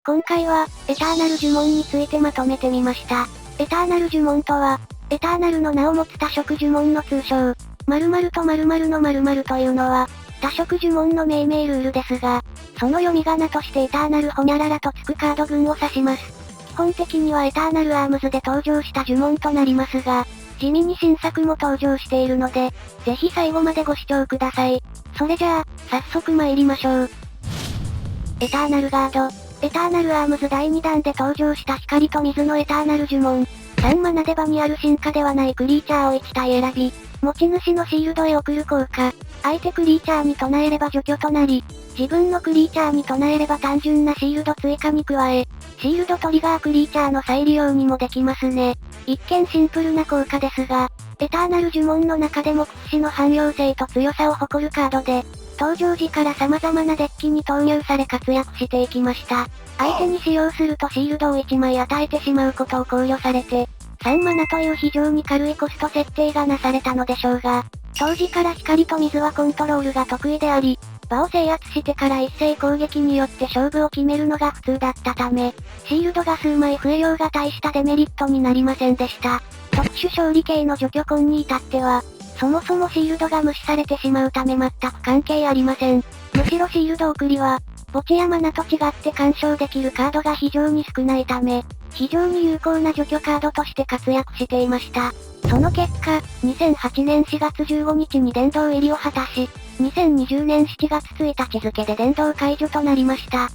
今回は、エターナル呪文についてまとめてみました。エターナル呪文とは、エターナルの名を持つ多色呪文の通称。〇〇と〇〇の〇〇というのは、多色呪文の命名ルールですが、その読み仮名としてエターナルホニャララとつくカード群を指します。基本的にはエターナルアームズで登場した呪文となりますが、地味に新作も登場しているので、ぜひ最後までご視聴ください。それじゃあ、早速参りましょう。エターナルガード。エターナルアームズ第2弾で登場した光と水のエターナル呪文。3マナで場にある進化ではないクリーチャーを1体選び、持ち主のシールドへ送る効果。相手クリーチャーに唱えれば除去となり、自分のクリーチャーに唱えれば単純なシールド追加に加え、シールドトリガークリーチャーの再利用にもできますね。一見シンプルな効果ですが、エターナル呪文の中でも屈指の汎用性と強さを誇るカードで、登場時から様々なデッキに投入され活躍していきました。相手に使用するとシールドを1枚与えてしまうことを考慮されて、3マナという非常に軽いコスト設定がなされたのでしょうが、当時から光と水はコントロールが得意であり、場を制圧してから一斉攻撃によって勝負を決めるのが普通だったため、シールドが数枚増えようが大したデメリットになりませんでした。特殊勝利系の除去痕に至っては、そもそもシールドが無視されてしまうため全く関係ありません。むしろシールド送りは、墓地やマナと違って干渉できるカードが非常に少ないため、非常に有効な除去カードとして活躍していました。その結果、2008年4月15日に殿堂入りを果たし、2020年7月1日付で殿堂解除となりました。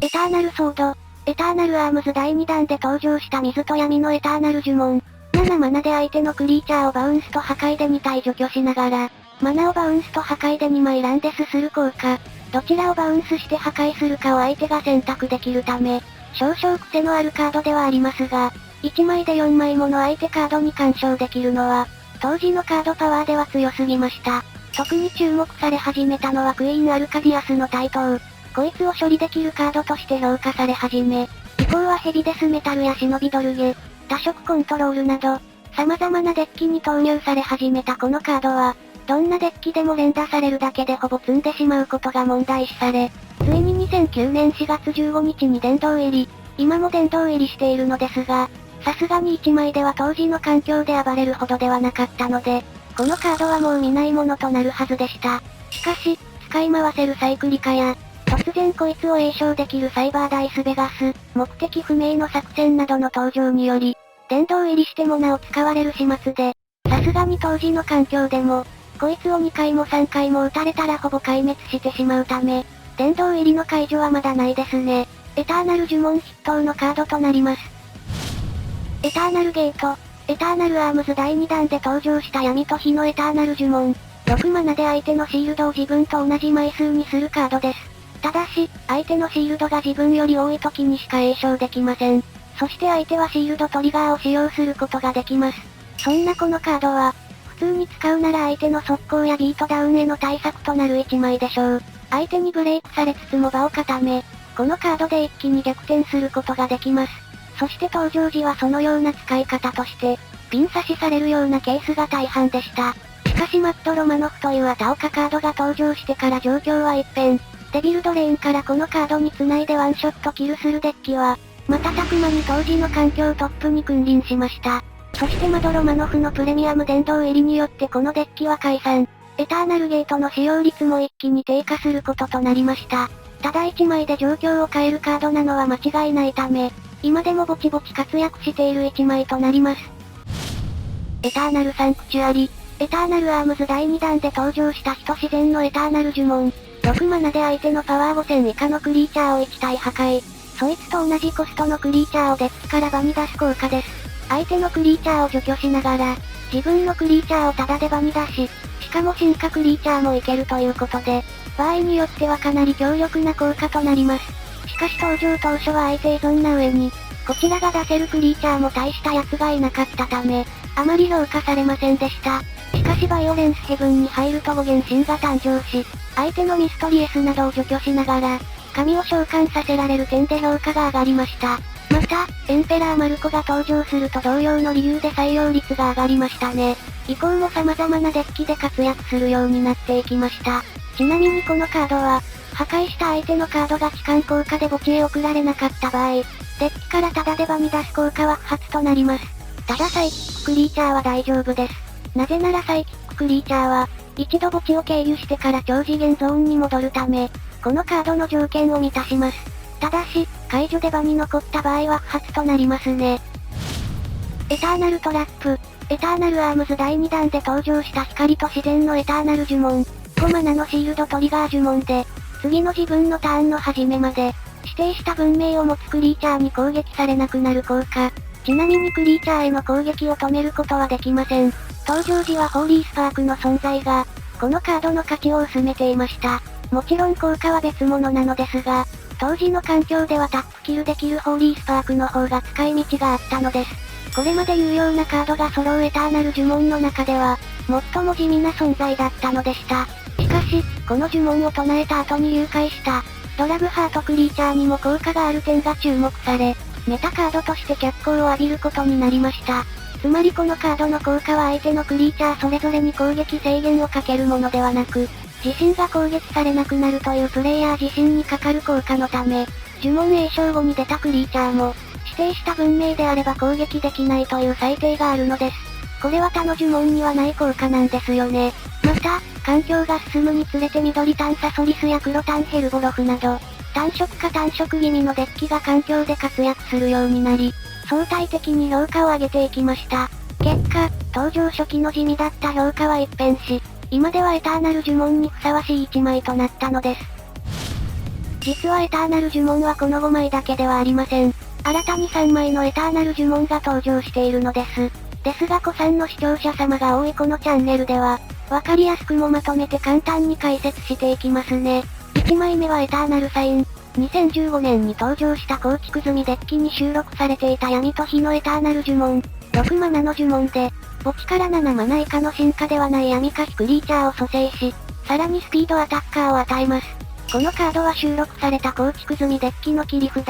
エターナルソード。エターナルアームズ第2弾で登場した水と闇のエターナル呪文。7マナで相手のクリーチャーをバウンスと破壊で2体除去しながら、マナをバウンスと破壊で2枚ランデスする効果。どちらをバウンスして破壊するかを相手が選択できるため、少々癖のあるカードではありますが、1枚で4枚もの相手カードに干渉できるのは、当時のカードパワーでは強すぎました。特に注目され始めたのはクイーン・アルカディアスの台頭。こいつを処理できるカードとして評価され始め、以降はヘビデスメタルや忍びドルゲ、多色コントロールなど、様々なデッキに投入され始めたこのカードは、どんなデッキでも連打されるだけでほぼ積んでしまうことが問題視され、ついに2009年4月15日に殿堂入り、今も殿堂入りしているのですが、さすがに1枚では当時の環境で暴れるほどではなかったので、このカードはもう見ないものとなるはずでした。しかし、使い回せるサイクリカや、突然こいつを詠唱できるサイバーダイスベガス、目的不明の作戦などの登場により、殿堂入りしてもなお使われる始末で、さすがに当時の環境でも、こいつを2回も3回も撃たれたらほぼ壊滅してしまうため、殿堂入りの解除はまだないですね。エターナル呪文筆頭のカードとなります。エターナルゲート。エターナルアームズ第2弾で登場した闇と火のエターナル呪文。6マナで相手のシールドを自分と同じ枚数にするカードです。ただし、相手のシールドが自分より多い時にしか詠唱できません。そして相手はシールドトリガーを使用することができます。そんなこのカードは、普通に使うなら相手の速攻やビートダウンへの対策となる1枚でしょう。相手にブレイクされつつも場を固め、このカードで一気に逆転することができます。そして登場時はそのような使い方として、ピン刺しされるようなケースが大半でした。しかしマット・ロマノフというアタオカカードが登場してから状況は一変。デビルドレインからこのカードに繋いでワンショットキルするデッキは、瞬く間に当時の環境トップに君臨しました。そしてマドロマノフのプレミアム殿堂入りによってこのデッキは解散。エターナルゲートの使用率も一気に低下することとなりました。ただ1枚で状況を変えるカードなのは間違いないため、今でもぼちぼち活躍している1枚となります。エターナルサンクチュアリ。エターナルアームズ第2弾で登場した人自然のエターナル呪文。6マナで相手のパワー5000以下のクリーチャーを1体破壊。そいつと同じコストのクリーチャーをデッキから場に出す効果です。相手のクリーチャーを除去しながら、自分のクリーチャーをタダで場に出し、しかも進化クリーチャーもいけるということで、場合によってはかなり強力な効果となります。しかし登場当初は相手依存な上に、こちらが出せるクリーチャーも大したやつがいなかったため、あまり評価されませんでした。しかしバイオレンスヘブンに入ると5原神が誕生し、相手のミストリエスなどを除去しながら、神を召喚させられる点で評価が上がりました。また、エンペラーマルコが登場すると同様の理由で採用率が上がりましたね。以降も様々なデッキで活躍するようになっていきました。ちなみにこのカードは、破壊した相手のカードが置換効果で墓地へ送られなかった場合、デッキからタダで場に出す効果は不発となります。ただサイキッククリーチャーは大丈夫です。なぜならサイキッククリーチャーは、一度墓地を経由してから超次元ゾーンに戻るため、このカードの条件を満たします。ただし、解除で場に残った場合は不発となりますね。エターナルトラップ。エターナルアームズ第2弾で登場した光と自然のエターナル呪文。5マナのシールドトリガー呪文で、次の自分のターンの始めまで、指定した文明を持つクリーチャーに攻撃されなくなる効果。ちなみにクリーチャーへの攻撃を止めることはできません。登場時はホーリースパークの存在が、このカードの価値を薄めていました。もちろん効果は別物なのですが、当時の環境ではタップキルできるホーリースパークの方が使い道があったのです。これまで有用なカードが揃うエターナル呪文の中では、最も地味な存在だったのでした。しかし、この呪文を唱えた後に誘拐した、ドラグハートクリーチャーにも効果がある点が注目され、メタカードとして脚光を浴びることになりました。つまりこのカードの効果は相手のクリーチャーそれぞれに攻撃制限をかけるものではなく、自身が攻撃されなくなるというプレイヤー自身にかかる効果のため、呪文詠唱後に出たクリーチャーも、指定した文明であれば攻撃できないという裁定があるのです。これは他の呪文にはない効果なんですよね。また、環境が進むにつれて緑単サソリスや黒単ヘルボロフなど、単色か単色気味のデッキが環境で活躍するようになり、相対的に評価を上げていきました。結果、登場初期の地味だった評価は一変し、今ではエターナル呪文にふさわしい1枚となったのです。実はエターナル呪文はこの5枚だけではありません。新たに3枚のエターナル呪文が登場しているのです。ですが古参の視聴者様が多いこのチャンネルでは、わかりやすくもまとめて簡単に解説していきますね。1枚目はエターナルサイン。2015年に登場した構築済みデッキに収録されていた闇と火のエターナル呪文。6マナの呪文で、墓地から7マナ以下の進化ではない闇か火クリーチャーを蘇生し、さらにスピードアタッカーを与えます。このカードは収録された構築済みデッキの切り札、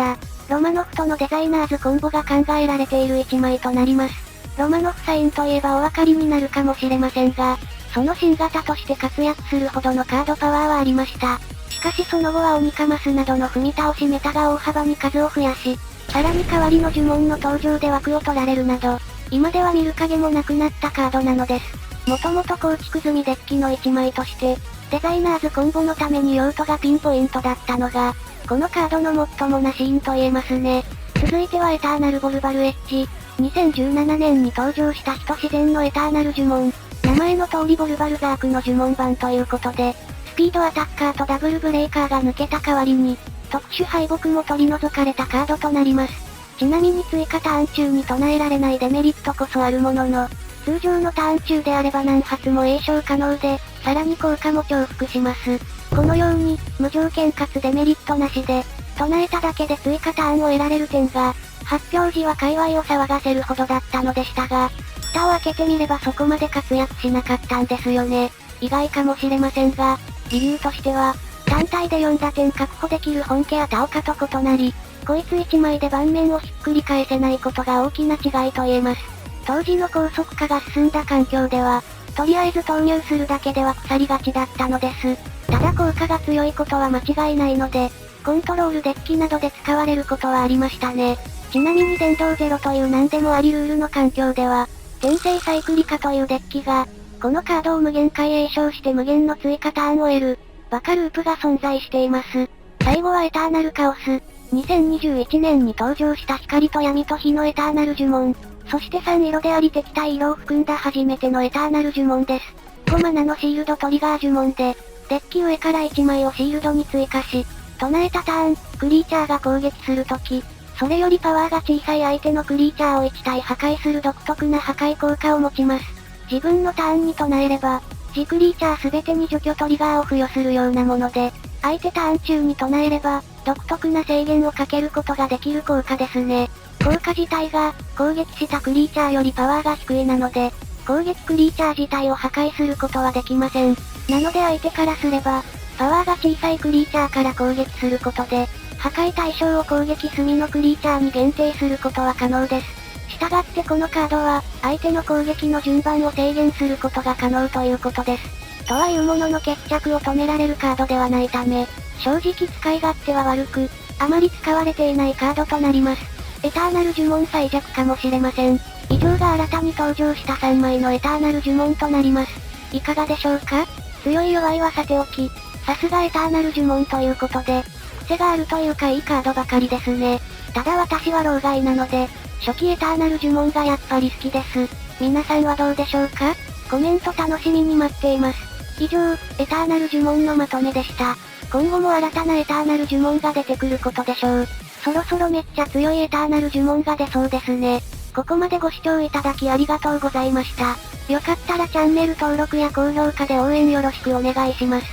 ロマノフとのデザイナーズコンボが考えられている1枚となります。ロマノフサインといえばお分かりになるかもしれませんが、その新型として活躍するほどのカードパワーはありました。しかしその後は鬼カマスなどの踏み倒しメタが大幅に数を増やし、さらに代わりの呪文の登場で枠を取られるなど、今では見る影もなくなったカードなのです。もともと構築済みデッキの1枚として、デザイナーズコンボのために用途がピンポイントだったのが、このカードの最もなシーンと言えますね。続いてはエターナルボルバルエッジ。2017年に登場した人自然のエターナル呪文。名前の通りボルバルザークの呪文版ということで、スピードアタッカーとダブルブレーカーが抜けた代わりに、特殊敗北も取り除かれたカードとなります。ちなみに追加ターン中に唱えられないデメリットこそあるものの、通常のターン中であれば何発も詠唱可能で、さらに効果も重複します。このように、無条件かつデメリットなしで、唱えただけで追加ターンを得られる点が、発表時は界隈を騒がせるほどだったのでしたが、蓋を開けてみればそこまで活躍しなかったんですよね。意外かもしれませんが、理由としては、単体で4打点確保できる本家やタオカと異なり、こいつ1枚で盤面をひっくり返せないことが大きな違いと言えます。当時の高速化が進んだ環境では、とりあえず投入するだけでは腐りがちだったのです。ただ効果が強いことは間違いないので、コントロールデッキなどで使われることはありましたね。ちなみに電動ゼロという何でもありルールの環境では、転生サイクリカというデッキが、このカードを無限回詠唱して無限の追加ターンを得る、バカループが存在しています。最後はエターナルカオス。2021年に登場した光と闇と火のエターナル呪文。そして3色であり敵対色を含んだ初めてのエターナル呪文です。5マナのシールドトリガー呪文で、デッキ上から1枚をシールドに追加し、唱えたターン、クリーチャーが攻撃するとき、それよりパワーが小さい相手のクリーチャーを1体破壊する独特な破壊効果を持ちます。自分のターンに唱えれば、自クリーチャーすべてに除去トリガーを付与するようなもので、相手ターン中に唱えれば、独特な制限をかけることができる効果ですね。効果自体が、攻撃したクリーチャーよりパワーが低いなので、攻撃クリーチャー自体を破壊することはできません。なので相手からすれば、パワーが小さいクリーチャーから攻撃することで、破壊対象を攻撃済みのクリーチャーに限定することは可能です。したがってこのカードは、相手の攻撃の順番を制限することが可能ということです。とはいうものの決着を止められるカードではないため、正直使い勝手は悪く、あまり使われていないカードとなります。エターナル呪文最弱かもしれません。以上が新たに登場した3枚のエターナル呪文となります。いかがでしょうか？強い弱いはさておき、さすがエターナル呪文ということで、癖があるというかいいカードばかりですね。ただ私は老害なので、初期エターナル呪文がやっぱり好きです。皆さんはどうでしょうか？コメント楽しみに待っています。以上、エターナル呪文のまとめでした。今後も新たなエターナル呪文が出てくることでしょう。そろそろめっちゃ強いエターナル呪文が出そうですね。ここまでご視聴いただきありがとうございました。よかったらチャンネル登録や高評価で応援よろしくお願いします。